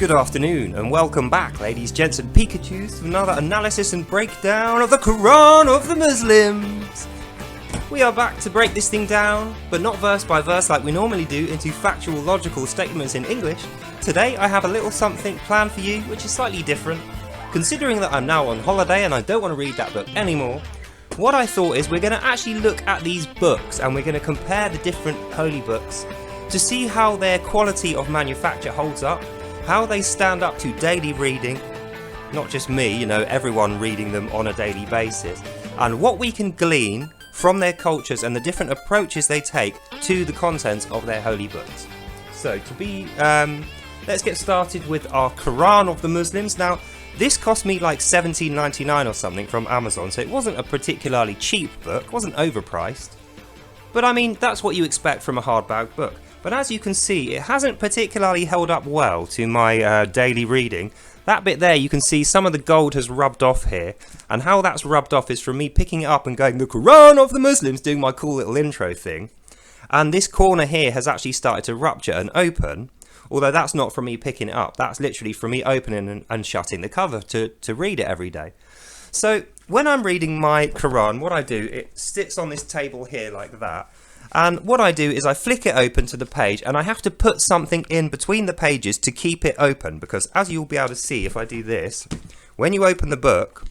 Good afternoon and welcome back, ladies, gents and Pikachus, to another analysis and breakdown of the Koran of the Muslims. We are back to break this thing down, but not verse by verse like we normally do, into factual, logical statements in English. Today I have a little something planned for you which is slightly different. Considering that I'm now on holiday and I don't want to read that book anymore, what I thought is we're going to actually look at these books and we're going to compare the different holy books to see how their quality of manufacture holds up, how they stand up to daily reading, not just me, you know, everyone reading them on a daily basis, and what we can glean from their cultures and the different approaches they take to the contents of their holy books. So let's get started with our Koran of the Muslims. Now, this cost me like $17.99 or something from Amazon, so it wasn't a particularly cheap book, it wasn't overpriced. But I mean, that's what you expect from a hardback book. But as you can see, it hasn't particularly held up well to my daily reading. That bit there, you can see some of the gold has rubbed off here. And how that's rubbed off is from me picking it up and going, the Koran of the Muslims, doing my cool little intro thing. And this corner here has actually started to rupture and open. Although that's not from me picking it up. That's literally from me opening and shutting the cover to read it every day. So when I'm reading my Koran, what I do, it sits on this table here like that. And what I do is I flick it open to the page and I have to put something in between the pages to keep it open, because as you'll be able to see if I do this, when you open the book,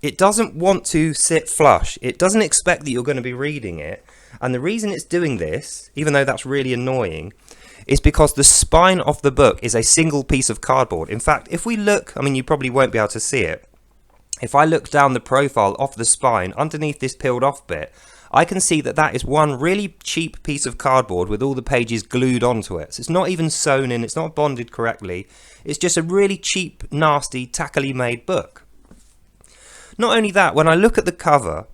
it doesn't want to sit flush. It doesn't expect that you're going to be reading it. And the reason it's doing this, even though that's really annoying, is because the spine of the book is a single piece of cardboard. In fact, if we look, I mean, you probably won't be able to see it. If I look down the profile of the spine underneath this peeled off bit, I can see that that is one really cheap piece of cardboard with all the pages glued onto it. So it's not even sewn in, it's not bonded correctly. It's just a really cheap, nasty, tackily made book. Not only that, when I look at the cover,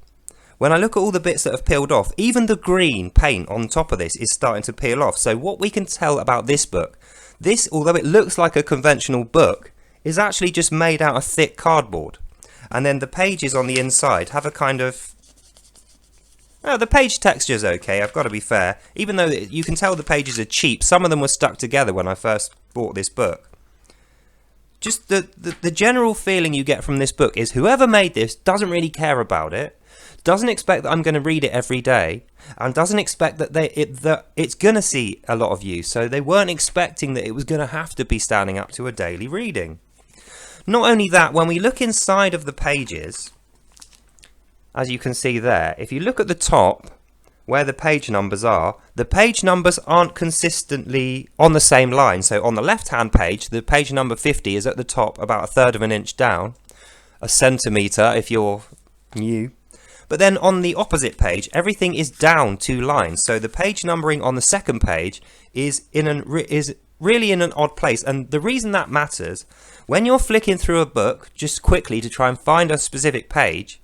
when I look at all the bits that have peeled off, even the green paint on top of this is starting to peel off. So what we can tell about this book, this, although it looks like a conventional book, is actually just made out of thick cardboard. And then the pages on the inside have a kind of... Oh, the page texture is okay, I've got to be fair. Even though you can tell the pages are cheap, some of them were stuck together when I first bought this book. Just the general feeling you get from this book is whoever made this doesn't really care about it, doesn't expect that I'm going to read it every day, and doesn't expect that it's going to see a lot of use. So they weren't expecting that it was going to have to be standing up to a daily reading. Not only that, when we look inside of the pages, as you can see there, if you look at the top where the page numbers are, the page numbers aren't consistently on the same line. So on the left hand page, the page number 50 is at the top about 1/3 of an inch down, a centimetre if you're new. But then on the opposite page, everything is down 2 lines. So the page numbering on the second page is really in an odd place. And the reason that matters, when you're flicking through a book just quickly to try and find a specific page,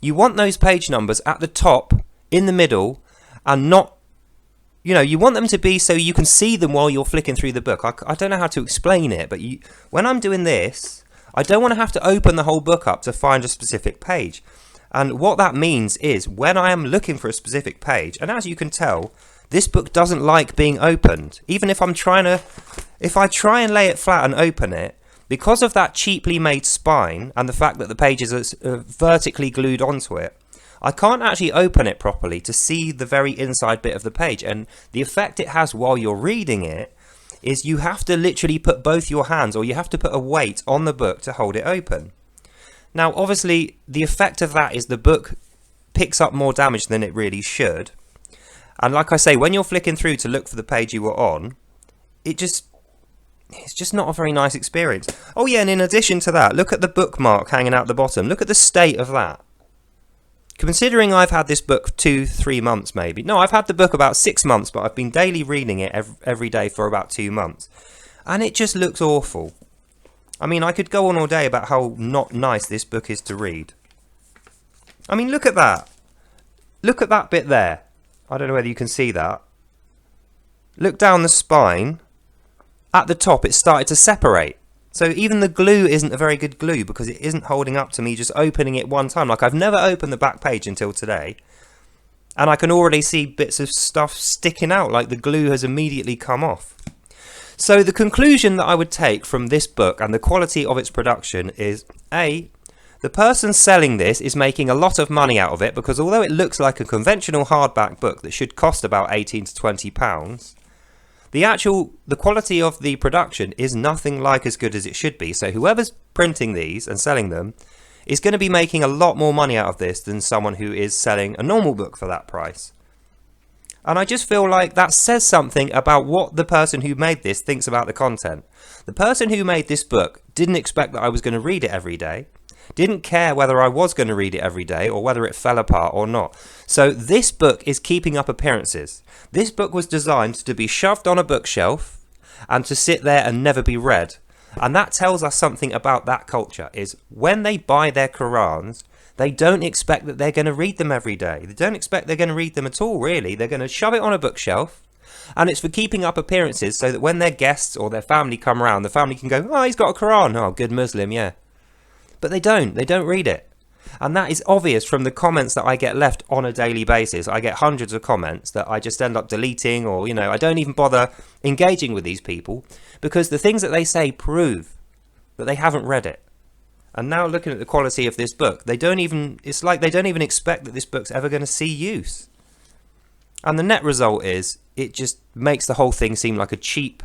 you want those page numbers at the top, in the middle, and not, you know, you want them to be so you can see them while you're flicking through the book. I don't know how to explain it, but when I'm doing this, I don't want to have to open the whole book up to find a specific page. And what that means is when I am looking for a specific page, and as you can tell, this book doesn't like being opened. Even if I try and lay it flat and open it, because of that cheaply made spine and the fact that the pages are vertically glued onto it, I can't actually open it properly to see the very inside bit of the page. And the effect it has while you're reading it is you have to literally put both your hands, or you have to put a weight on the book to hold it open. Now, obviously, the effect of that is the book picks up more damage than it really should. And like I say, when you're flicking through to look for the page you were on, it's just not a very nice experience. Oh yeah, and in addition to that, look at the bookmark hanging out the bottom. Look at the state of that. Considering I've had this book 2-3 months maybe. No, I've had the book about 6 months, but I've been daily reading it every day for about 2 months. And it just looks awful. I mean, I could go on all day about how not nice this book is to read. I mean, look at that. Look at that bit there. I don't know whether you can see that. Look down the spine. At the top, it's started to separate. So even the glue isn't a very good glue because it isn't holding up to me just opening it one time. Like, I've never opened the back page until today. And I can already see bits of stuff sticking out, like the glue has immediately come off. So the conclusion that I would take from this book and the quality of its production is A, the person selling this is making a lot of money out of it, because although it looks like a conventional hardback book that should cost about £18 to £20, the quality of the production is nothing like as good as it should be. So whoever's printing these and selling them is going to be making a lot more money out of this than someone who is selling a normal book for that price. And I just feel like that says something about what the person who made this thinks about the content. The person who made this book didn't expect that I was going to read it every day, didn't care whether I was going to read it every day or whether it fell apart or not. So this book is keeping up appearances. This book was designed to be shoved on a bookshelf and to sit there and never be read. And that tells us something about that culture, is when they buy their Qurans, they don't expect that they're going to read them every day. They don't expect they're going to read them at all, really. They're going to shove it on a bookshelf, and it's for keeping up appearances so that when their guests or their family come around, the family can go, oh, he's got a Quran. Oh, good Muslim, yeah. But they don't read it. And that is obvious from the comments that I get left on a daily basis. I get hundreds of comments that I just end up deleting, or, I don't even bother engaging with these people, because the things that they say prove that they haven't read it. And now looking at the quality of this book, it's like they don't even expect that this book's ever going to see use. And the net result is, it just makes the whole thing seem like a cheap,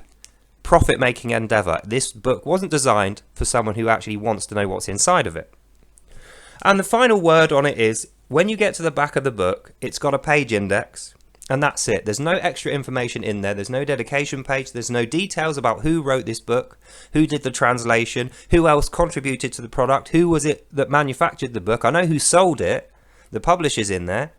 profit-making endeavour. This book wasn't designed for someone who actually wants to know what's inside of it. And the final word on it is, when you get to the back of the book, it's got a page index, and that's it. There's no extra information in there. There's no dedication page. There's no details about who wrote this book, who did the translation, who else contributed to the product, who was it that manufactured the book. I know who sold it. The publisher's in there.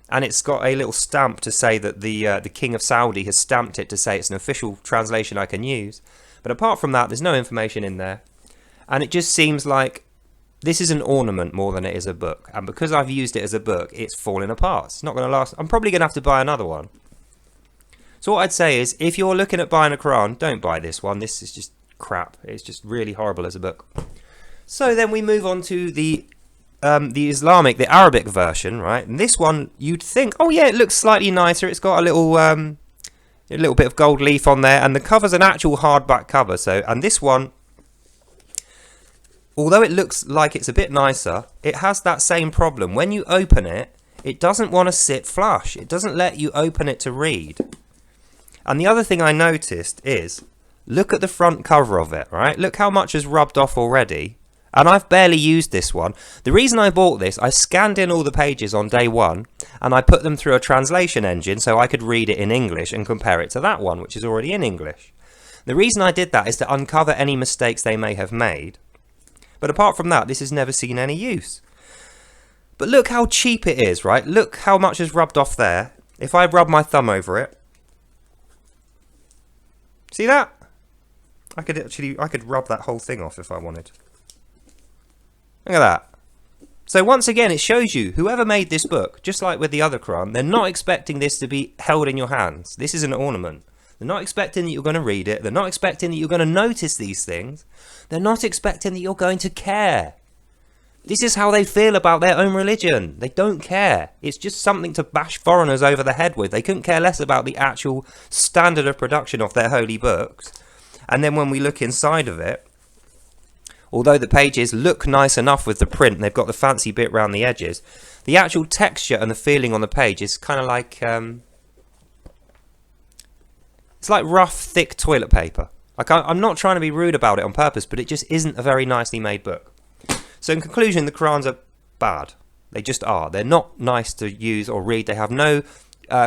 And it's got a little stamp to say that the King of Saudi has stamped it to say it's an official translation I can use. But apart from that, there's no information in there. And it just seems like this is an ornament more than it is a book. And because I've used it as a book, it's falling apart. It's not going to last. I'm probably going to have to buy another one. So what I'd say is, if you're looking at buying a Quran, don't buy this one. This is just crap. It's just really horrible as a book. So then we move on to the Arabic version, right? And this one, you'd think, oh yeah, it looks slightly nicer. It's got a little bit of gold leaf on there, and the cover's an actual hardback cover. And this one, although it looks like it's a bit nicer, it has that same problem. When you open it, it doesn't want to sit flush. It doesn't let you open it to read. And the other thing I noticed is, look at the front cover of it, right? Look how much has rubbed off already. And I've barely used this one. The reason I bought this, I scanned in all the pages on day one, and I put them through a translation engine so I could read it in English and compare it to that one, which is already in English. The reason I did that is to uncover any mistakes they may have made. But apart from that, this has never seen any use. But look how cheap it is, right? Look how much has rubbed off there. If I rub my thumb over it, see that? I could rub that whole thing off if I wanted. Look at that. So once again, it shows you, whoever made this book, just like with the other Quran, they're not expecting this to be held in your hands. This is an ornament. They're not expecting that you're going to read it. They're not expecting that you're going to notice these things. They're not expecting that you're going to care. This is how they feel about their own religion. They don't care. It's just something to bash foreigners over the head with. They couldn't care less about the actual standard of production of their holy books. And then when we look inside of it, although the pages look nice enough with the print, they've got the fancy bit around the edges, the actual texture and the feeling on the page is kind of like, it's like rough, thick toilet paper. I'm not trying to be rude about it on purpose, but it just isn't a very nicely made book. So in conclusion, the Qurans are bad. They just are. They're not nice to use or read. They have no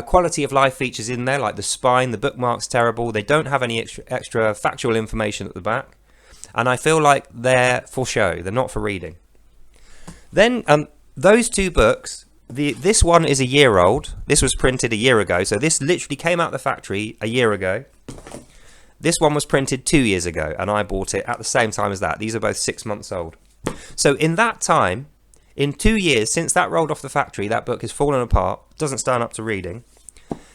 quality of life features in there, like the spine. The bookmark's terrible. They don't have any extra factual information at the back. And I feel like they're for show. They're not for reading. Then those two books, this one is a year old. This was printed a year ago. So this literally came out the factory a year ago. This one was printed 2 years ago, and I bought it at the same time as that. These are both 6 months old. So in that time, in 2 years, since that rolled off the factory, that book has fallen apart, doesn't stand up to reading.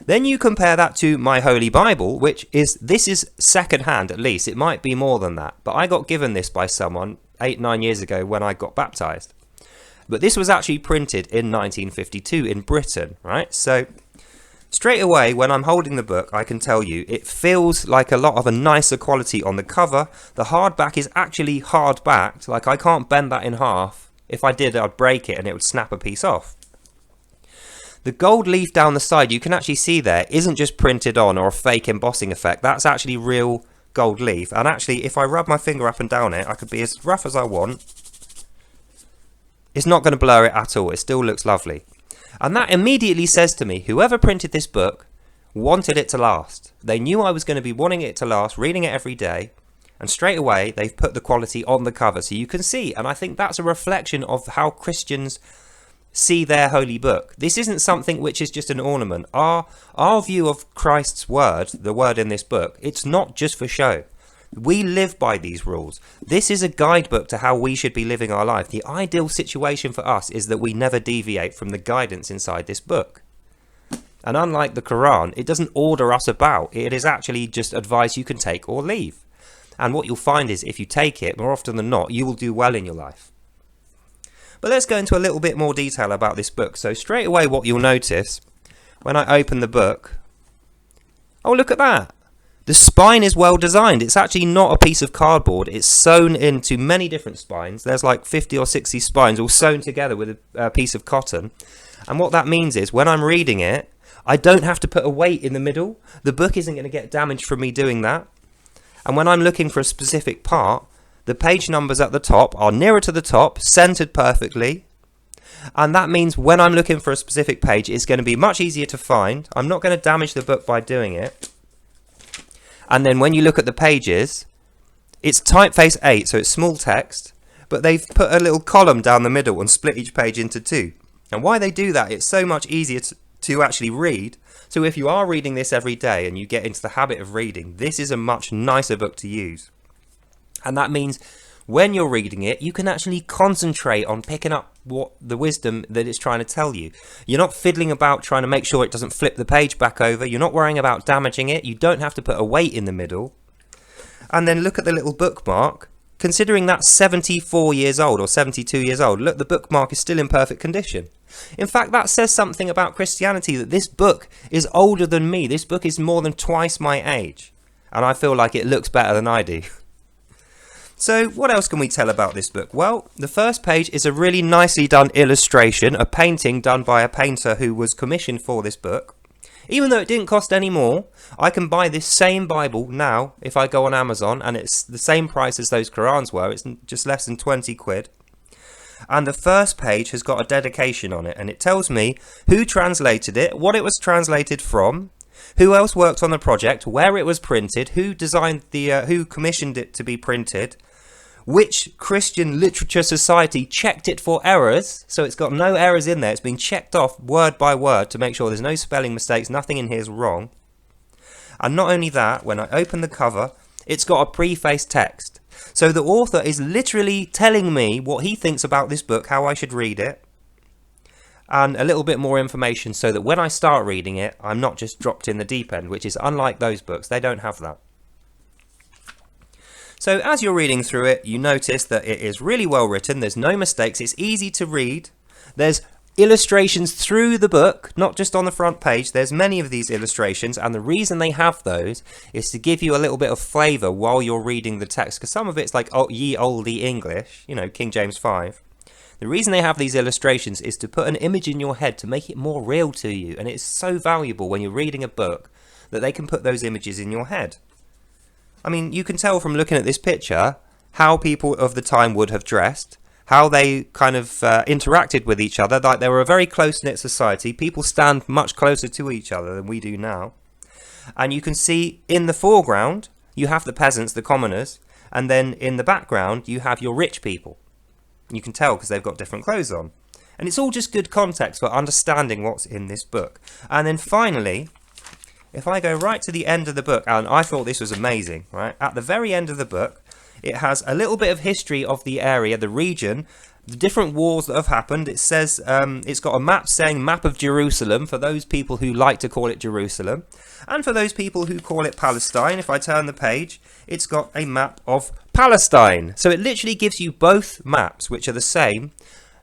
Then you compare that to my Holy Bible, this is second hand at least. It might be more than that. But I got given this by someone 8-9 years ago when I got baptized. But this was actually printed in 1952 in Britain, right? So Straight away, when I'm holding the book, I can tell you it feels like a lot of a nicer quality on the cover. The hardback is actually hard-backed, like I can't bend that in half. If I did, I'd break it and it would snap a piece off. The gold leaf down the side, you can actually see there, isn't just printed on or a fake embossing effect. That's actually real gold leaf. And actually, if I rub my finger up and down it, I could be as rough as I want. It's not going to blur it at all. It still looks lovely. And that immediately says to me, whoever printed this book wanted it to last. They knew I was going to be wanting it to last, reading it every day. And straight away, they've put the quality on the cover so you can see. And I think that's a reflection of how Christians see their holy book. This isn't something which is just an ornament. Our view of Christ's word, the word in this book, it's not just for show. We live by these rules. This is a guidebook to how we should be living our life. The ideal situation for us is that we never deviate from the guidance inside this book. And unlike the Quran, it doesn't order us about. It is actually just advice you can take or leave. And what you'll find is if you take it, more often than not, you will do well in your life. But let's go into a little bit more detail about this book. So straight away what you'll notice when I open the book, oh look at that. The spine is well designed. It's actually not a piece of cardboard. It's sewn into many different spines. There's like 50 or 60 spines all sewn together with a piece of cotton. And what that means is when I'm reading it, I don't have to put a weight in the middle. The book isn't going to get damaged from me doing that. And when I'm looking for a specific part, the page numbers at the top are nearer to the top, centered perfectly. And that means when I'm looking for a specific page, it's going to be much easier to find. I'm not going to damage the book by doing it. And then when you look at the pages, it's typeface 8, so it's small text, but they've put a little column down the middle and split each page into 2. And why they do that, it's so much easier to actually read. So if you are reading this every day and you get into the habit of reading, this is a much nicer book to use. And that means when you're reading it, you can actually concentrate on picking up what the wisdom that it's trying to tell you. You're not fiddling about trying to make sure it doesn't flip the page back over. You're not worrying about damaging it. You don't have to put a weight in the middle. And then look at the little bookmark. Considering that's 74 years old or 72 years old, look, the bookmark is still in perfect condition. In fact, that says something about Christianity, that this book is older than me. This book is more than twice my age. And I feel like it looks better than I do. So what else can we tell about this book? Well, the first page is a really nicely done illustration, a painting done by a painter who was commissioned for this book. Even though it didn't cost any more, I can buy this same Bible now if I go on Amazon, and it's the same price as those Qurans were. It's just less than 20 quid. And the first page has got a dedication on it, and it tells me who translated it, what it was translated from, who else worked on the project, where it was printed, who designed who commissioned it to be printed, which Christian Literature Society checked it for errors, so it's got no errors in there. It's been checked off word by word to make sure there's no spelling mistakes, nothing in here is wrong. And not only that, when I open the cover, it's got a preface text. So the author is literally telling me what he thinks about this book, how I should read it, and a little bit more information so that when I start reading it, I'm not just dropped in the deep end, which is unlike those books. They don't have that. So as you're reading through it, you notice that it is really well written. There's no mistakes. It's easy to read. There's illustrations through the book, not just on the front page. There's many of these illustrations, and the reason they have those is to give you a little bit of flavour while you're reading the text, because some of it's like ye olde English, you know, King James 5. The reason they have these illustrations is to put an image in your head to make it more real to you, and it's so valuable when you're reading a book that they can put those images in your head. I mean, you can tell from looking at this picture how people of the time would have dressed, how they kind of interacted with each other. Like they were a very close-knit society. People stand much closer to each other than we do now. And you can see in the foreground, you have the peasants, the commoners, and then in the background, you have your rich people. You can tell because they've got different clothes on. And it's all just good context for understanding what's in this book. And then finally, if I go right to the end of the book, and I thought this was amazing, right? At the very end of the book, it has a little bit of history of the area, the region, the different wars that have happened. It says, it's got a map saying map of Jerusalem for those people who like to call it Jerusalem. And for those people who call it Palestine, if I turn the page, it's got a map of Palestine. So it literally gives you both maps, which are the same.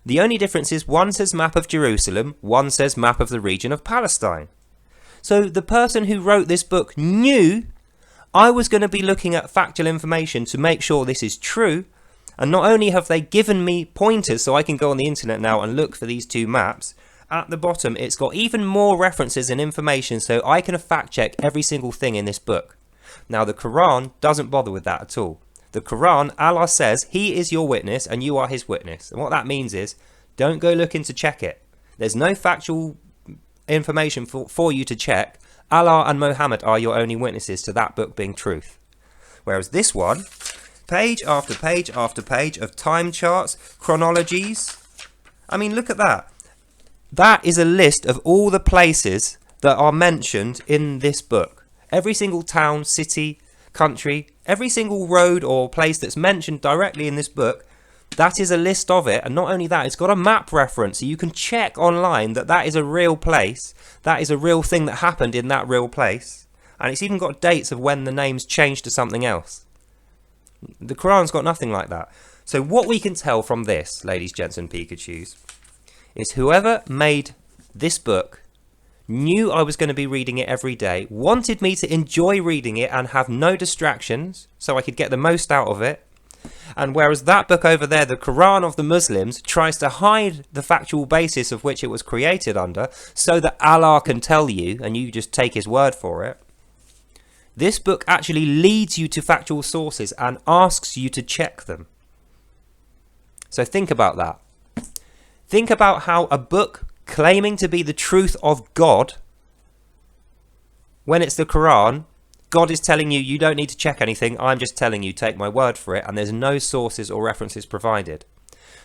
The only difference is one says map of Jerusalem, one says map of the region of Palestine. So the person who wrote this book knew I was going to be looking at factual information to make sure this is true. And not only have they given me pointers so I can go on the internet now and look for these two maps, at the bottom it's got even more references and information so I can fact check every single thing in this book. Now the Quran doesn't bother with that at all. The Quran, Allah says, He is your witness and you are His witness. And what that means is, don't go looking to check it. There's no factual information for you to check. Allah and Muhammad are your only witnesses to that book being truth. Whereas this one, page after page after page of time charts, chronologies. I mean, look at that. That is a list of all the places that are mentioned in this book. Every single town, city, country, every single road or place that's mentioned directly in this book, that is a list of it. And not only that, it's got a map reference so you can check online that that is a real place. That is a real thing that happened in that real place. And it's even got dates of when the names changed to something else. The Quran's got nothing like that. So what we can tell from this, ladies, gents and Pikachus, is whoever made this book knew I was going to be reading it every day, wanted me to enjoy reading it and have no distractions so I could get the most out of it. And whereas that book over there, the Koran of the Muslims, tries to hide the factual basis of which it was created under so that Allah can tell you and you just take His word for it, this book actually leads you to factual sources and asks you to check them. So think about that. Think about how a book claiming to be the truth of God, when it's the Quran, God is telling you, you don't need to check anything, I'm just telling you, take my word for it, and there's no sources or references provided.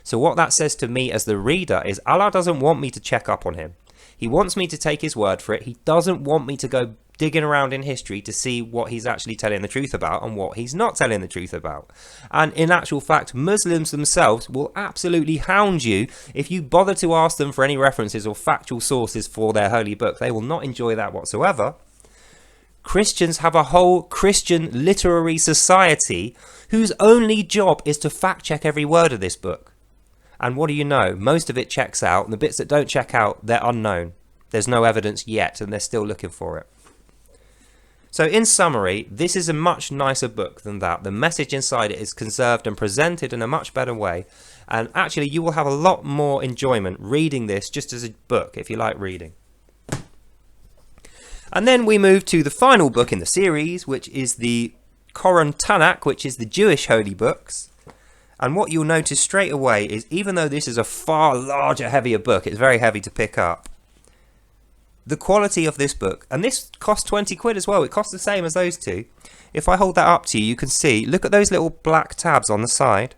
So what that says to me as the reader is Allah doesn't want me to check up on Him. He wants me to take His word for it. He doesn't want me to go digging around in history to see what He's actually telling the truth about and what He's not telling the truth about. And in actual fact, Muslims themselves will absolutely hound you if you bother to ask them for any references or factual sources for their holy book. They will not enjoy that whatsoever. Christians have a whole Christian literary society whose only job is to fact check every word of this book. And what do you know? Most of it checks out, and the bits that don't check out, they're unknown. There's no evidence yet, and they're still looking for it. So in summary, this is a much nicer book than that. The message inside it is conserved and presented in a much better way. And actually, you will have a lot more enjoyment reading this just as a book, if you like reading. And then we move to the final book in the series, which is the Koren Tanakh, which is the Jewish holy books. And what you'll notice straight away is, even though this is a far larger, heavier book, it's very heavy to pick up, the quality of this book, and this costs 20 quid as well, it costs the same as those two. If I hold that up to you, you can see, look at those little black tabs on the side.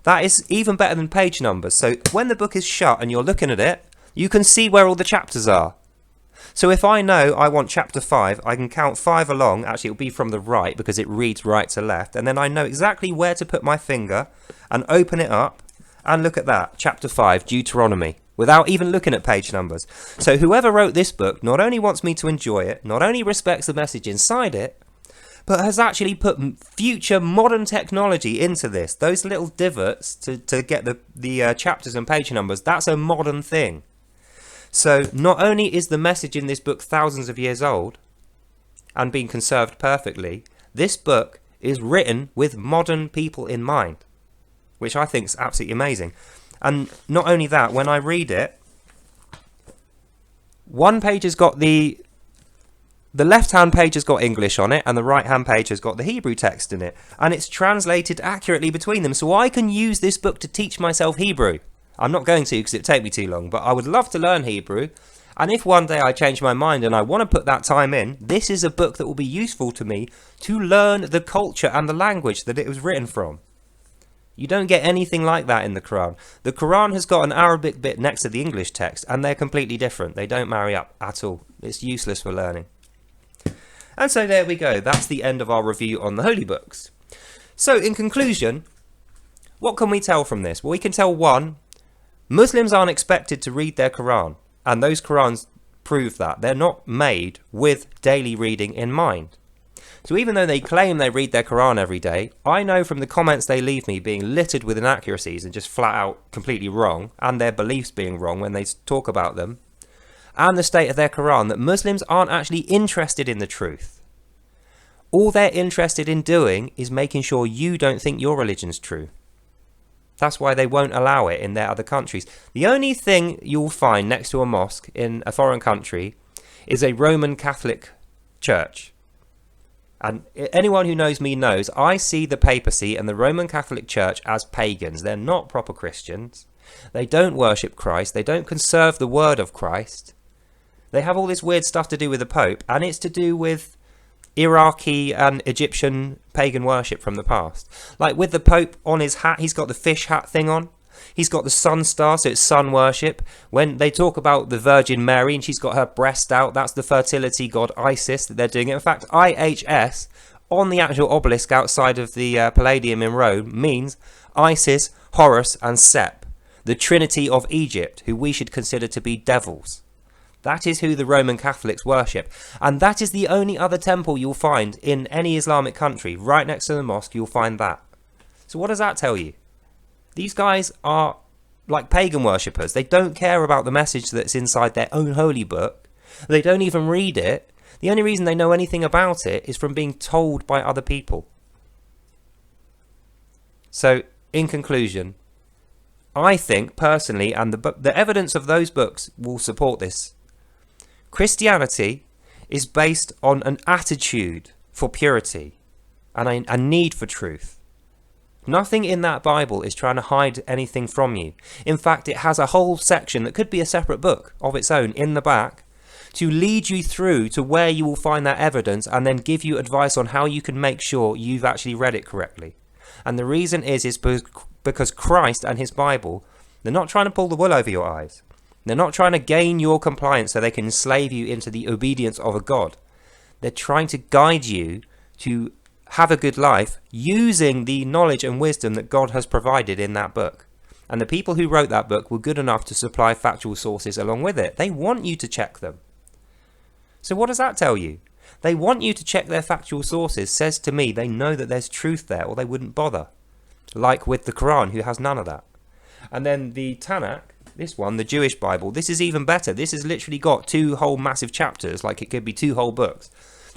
That is even better than page numbers. So when the book is shut and you're looking at it, you can see where all the chapters are. So if I know I want chapter 5, I can count 5 along. Actually, it'll be from the right because it reads right to left. And then I know exactly where to put my finger and open it up. And look at that, chapter 5, Deuteronomy, without even looking at page numbers. So whoever wrote this book not only wants me to enjoy it, not only respects the message inside it, but has actually put future modern technology into this. Those little divots to get the chapters and page numbers, that's a modern thing. So not only is the message in this book thousands of years old and being conserved perfectly, this book is written with modern people in mind, which I think is absolutely amazing. And not only that, when I read it, one page has got the left-hand page has got English on it, and the right-hand page has got the Hebrew text in it. And it's translated accurately between them, so I can use this book to teach myself Hebrew. I'm not going to because it'd take me too long, but I would love to learn Hebrew. And if one day I change my mind and I want to put that time in, this is a book that will be useful to me to learn the culture and the language that it was written from. You don't get anything like that in the Quran. The Quran has got an Arabic bit next to the English text, and they're completely different. They don't marry up at all. It's useless for learning. And so there we go. That's the end of our review on the holy books. So in conclusion, what can we tell from this? Well, we can tell, one, Muslims aren't expected to read their Quran, and those Qurans prove that. They're not made with daily reading in mind. So even though they claim they read their Quran every day, I know from the comments they leave me being littered with inaccuracies and just flat out completely wrong, and their beliefs being wrong when they talk about them, and the state of their Quran that Muslims aren't actually interested in the truth. All they're interested in doing is making sure you don't think your religion's true. That's why they won't allow it in their other countries. The only thing you'll find next to a mosque in a foreign country is a Roman Catholic church. And anyone who knows me knows I see the papacy and the Roman Catholic Church as pagans. They're not proper Christians. They don't worship Christ. They don't conserve the word of Christ. They have all this weird stuff to do with the Pope, and it's to do with Iraqi and Egyptian pagan worship from the past. Like with the Pope on his hat, he's got the fish hat thing on. He's got the sun star, so it's sun worship. When they talk about the Virgin Mary and she's got her breast out, that's the fertility god Isis that they're doing it. In fact, IHS on the actual obelisk outside of the Palladium in Rome means Isis, Horus and Sep, the Trinity of Egypt, who we should consider to be devils. That is who the Roman Catholics worship. And that is the only other temple you'll find in any Islamic country. Right next to the mosque, you'll find that. So what does that tell you? These guys are like pagan worshippers. They don't care about the message that's inside their own holy book. They don't even read it. The only reason they know anything about it is from being told by other people. So, in conclusion, I think personally, and the evidence of those books will support this, Christianity is based on an attitude for purity and a need for truth. Nothing in that Bible is trying to hide anything from you. In fact, it has a whole section that could be a separate book of its own in the back to lead you through to where you will find that evidence and then give you advice on how you can make sure you've actually read it correctly. And the reason is because Christ and his Bible, they're not trying to pull the wool over your eyes. They're not trying to gain your compliance so they can enslave you into the obedience of a God. They're trying to guide you to have a good life using the knowledge and wisdom that God has provided in that book. And the people who wrote that book were good enough to supply factual sources along with it. They want you to check them. So what does that tell you? They want you to check their factual sources says to me they know that there's truth there or they wouldn't bother. Like with the Quran, who has none of that. And then the Tanakh, this one, the Jewish Bible, this is even better. This has literally got 2 whole massive chapters, like it could be 2 whole books.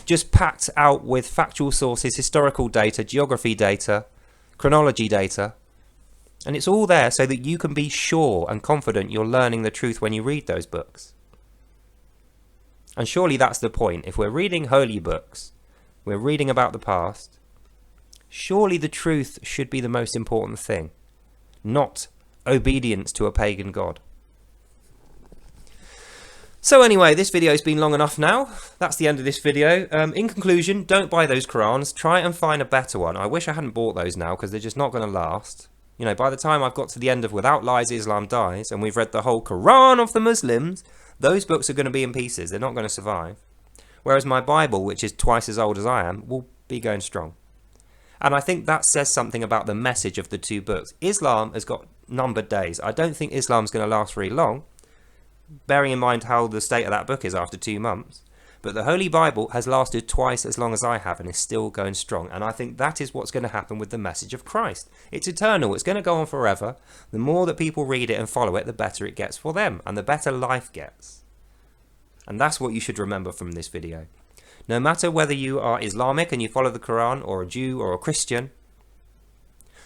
Just packed out with factual sources, historical data, geography data, chronology data. And it's all there so that you can be sure and confident you're learning the truth when you read those books. And surely that's the point. If we're reading holy books, we're reading about the past, surely the truth should be the most important thing, not obedience to a pagan god. So anyway, this video's been long enough now. That's the end of this video. In conclusion, don't buy those Qurans. Try and find a better one. I wish I hadn't bought those now because they're just not going to last. You know, by the time I've got to the end of Without Lies, Islam Dies, and we've read the whole Quran of the Muslims, those books are going to be in pieces. They're not going to survive. Whereas my Bible, which is twice as old as I am, will be going strong. And I think that says something about the message of the 2 books. Islam has got numbered days. I don't think Islam's going to last very long, bearing in mind how the state of that book is after 2 months. But the Holy Bible has lasted twice as long as I have and is still going strong. And I think that is what's going to happen with the message of Christ. It's eternal. It's going to go on forever. The more that people read it and follow it, the better it gets for them and the better life gets. And that's what you should remember from this video. No matter whether you are Islamic and you follow the Quran, or a Jew or a Christian,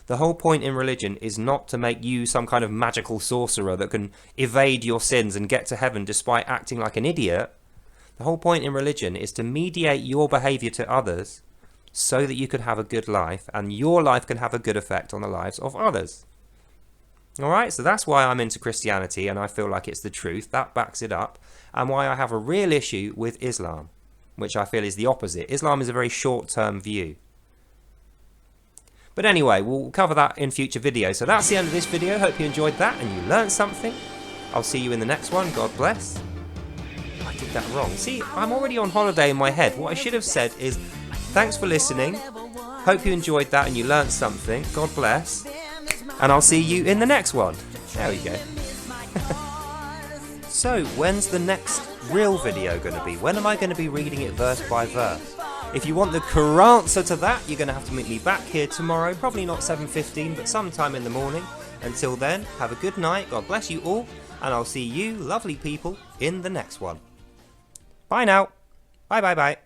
the whole point in religion is not to make you some kind of magical sorcerer that can evade your sins and get to heaven despite acting like an idiot. The whole point in religion is to mediate your behaviour to others so that you can have a good life and your life can have a good effect on the lives of others. Alright, so that's why I'm into Christianity and I feel like it's the truth. That backs it up. And why I have a real issue with Islam, which I feel is the opposite. Islam is a very short-term view. But anyway, we'll cover that in future videos. So that's the end of this video. Hope you enjoyed that and you learned something. I'll see you in the next one. God bless. I did that wrong. See, I'm already on holiday in my head. What I should have said is, thanks for listening. Hope you enjoyed that and you learned something. God bless. And I'll see you in the next one. There we go. So, when's the next real video going to be? When am I going to be reading it verse by verse? If you want the correct answer to that, you're going to have to meet me back here tomorrow. Probably not 7:15, but sometime in the morning. Until then, have a good night. God bless you all. and I'll see you lovely people in the next one. Bye now. Bye bye bye.